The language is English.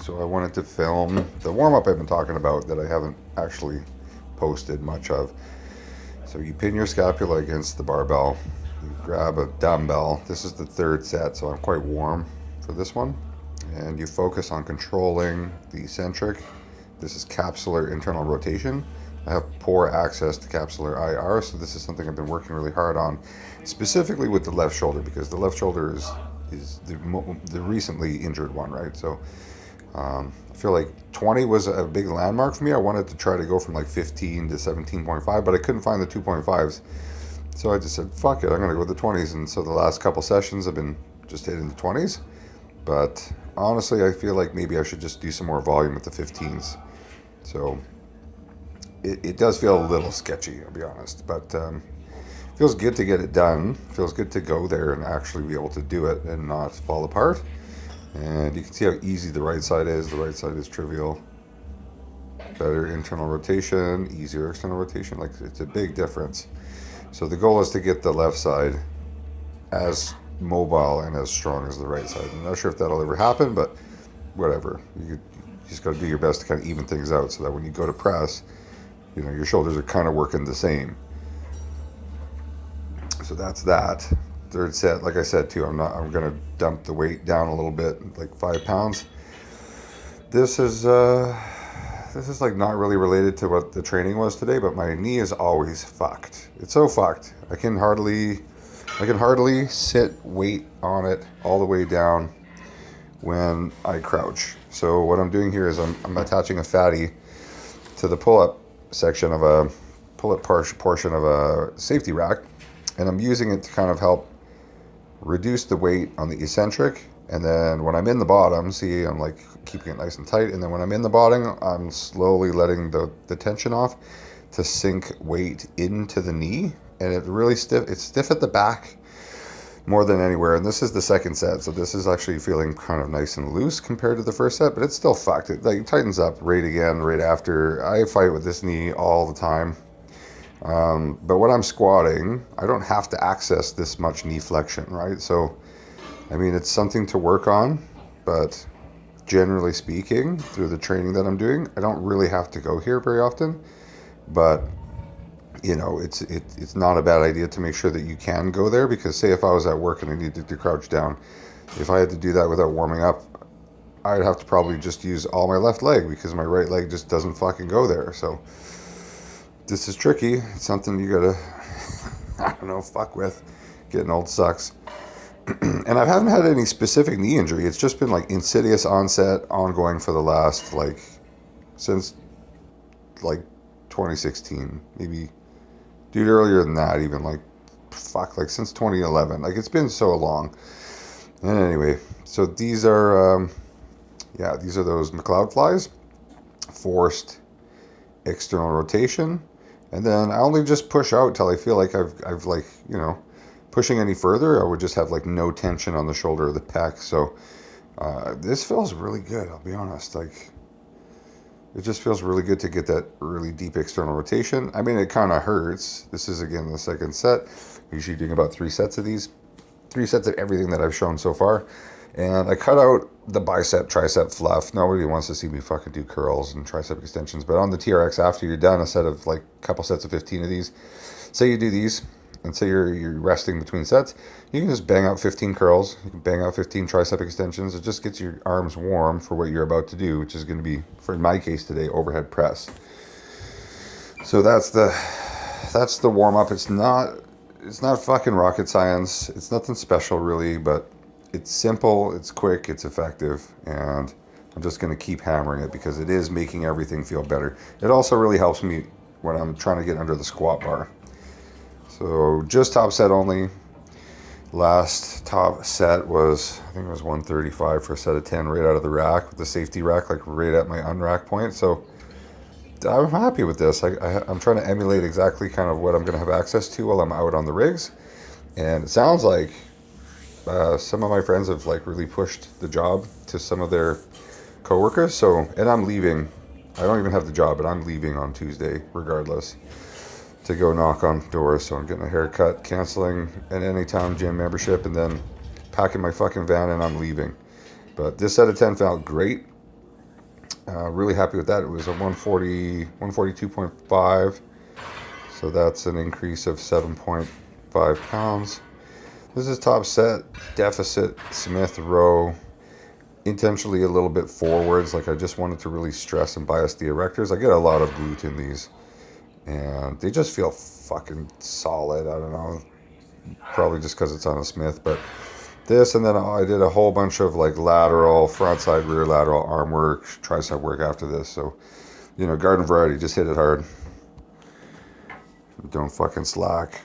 So I wanted to film the warm-up I've been talking about that I haven't actually posted much of. So you pin your scapula against the barbell, you grab a dumbbell. This is the third set, so I'm quite warm for this one. And you focus on controlling the eccentric. This is capsular internal rotation. I have poor access to capsular IR, so this is something I've been working really hard on, specifically with the left shoulder, because the left shoulder is the recently injured one, right? So I feel like 20 was a big landmark for me. I wanted to try to go from like 15 to 17.5, but I couldn't find the 2.5s. So I just said, fuck it, I'm going to go with the 20s. And so the last couple sessions I've been just hitting the 20s. But honestly, I feel like maybe I should just do some more volume with the 15s. So it does feel a little sketchy, I'll be honest. But feels good to get it done. Feels good to go there and actually be able to do it and not fall apart. And you can see how easy the right side is. The right side is trivial. Better internal rotation, easier external rotation. Like, it's a big difference. So the goal is to get the left side as mobile and as strong as the right side. I'm not sure if that'll ever happen, but whatever. You just got to do your best to kind of even things out so that when you go to press, you know, your shoulders are kind of working the same. So that's that. Third set, like I said too, I'm gonna dump the weight down a little bit, like 5 pounds. This is like not really related to what the training was today, but my knee is always fucked. It's so fucked. I can hardly sit weight on it all the way down when I crouch. So what I'm doing here is I'm attaching a fatty to the pull-up section of a pull-up portion of a safety rack, and I'm using it to kind of help reduce the weight on the eccentric. And then when I'm in the bottom, see, I'm like keeping it nice and tight. And then when I'm in the bottom, I'm slowly letting the tension off to sink weight into the knee. And it's really stiff. It's stiff at the back more than anywhere. And this is the second set. So this is actually feeling kind of nice and loose compared to the first set, but it's still fucked. It like tightens up right after. I fight with this knee all the time. But when I'm squatting, I don't have to access this much knee flexion, right? So, I mean, it's something to work on, but generally speaking, through the training that I'm doing, I don't really have to go here very often. But, you know, it's not a bad idea to make sure that you can go there, because say if I was at work and I needed to crouch down, if I had to do that without warming up, I'd have to probably just use all my left leg because my right leg just doesn't fucking go there. So this is tricky. It's something you gotta, I don't know, fuck with. Getting old sucks. And I haven't had any specific knee injury. It's just been like insidious onset, ongoing for the last, like, since like 2016. Maybe, dude, earlier than that even, like, fuck, like since 2011. Like, it's been so long. And anyway, so these are, these are those McLeod flies. Forced external rotation. And then I only just push out till I feel like I've like, you know, pushing any further, I would just have like no tension on the shoulder or the pec. So this feels really good, I'll be honest. Like, it just feels really good to get that really deep external rotation. I mean, it kind of hurts. This is, again, the second set. Usually doing about 3 sets of these. 3 sets of everything that I've shown so far. And I cut out the bicep, tricep fluff. Nobody wants to see me fucking do curls and tricep extensions. But on the TRX, after you're done, a set of like a couple sets of 15 of these, say you do these, and say you're resting between sets, you can just bang out 15 curls. You can bang out 15 tricep extensions. It just gets your arms warm for what you're about to do, which is going to be, for in my case today, overhead press. So that's the warm up. It's not fucking rocket science. It's nothing special really, but it's simple, it's quick, it's effective, and I'm just going to keep hammering it because it is making everything feel better. It also really helps me when I'm trying to get under the squat bar. So just top set only. Last top set was, I think it was 135 for a set of 10 right out of the rack, with the safety rack like right at my unrack point. So I'm happy with this. I'm trying to emulate exactly kind of what I'm going to have access to while I'm out on the rigs. And it sounds like some of my friends have like really pushed the job to some of their coworkers. So, and I'm leaving. I don't even have the job, but I'm leaving on Tuesday regardless to go knock on doors. So I'm getting a haircut, canceling an Anytime gym membership, and then packing my fucking van and I'm leaving. But this set of 10 felt great. Really happy with that. It was a 140, 142.5. So that's an increase of 7.5 pounds. This is top set, deficit, Smith row, intentionally a little bit forwards. Like I just wanted to really stress and bias the erectors. I get a lot of glute in these, and they just feel fucking solid. I don't know, probably just because it's on a Smith, but this, and then I did a whole bunch of like lateral, front side, rear lateral arm work, tricep work after this. So, you know, garden variety, just hit it hard. Don't fucking slack.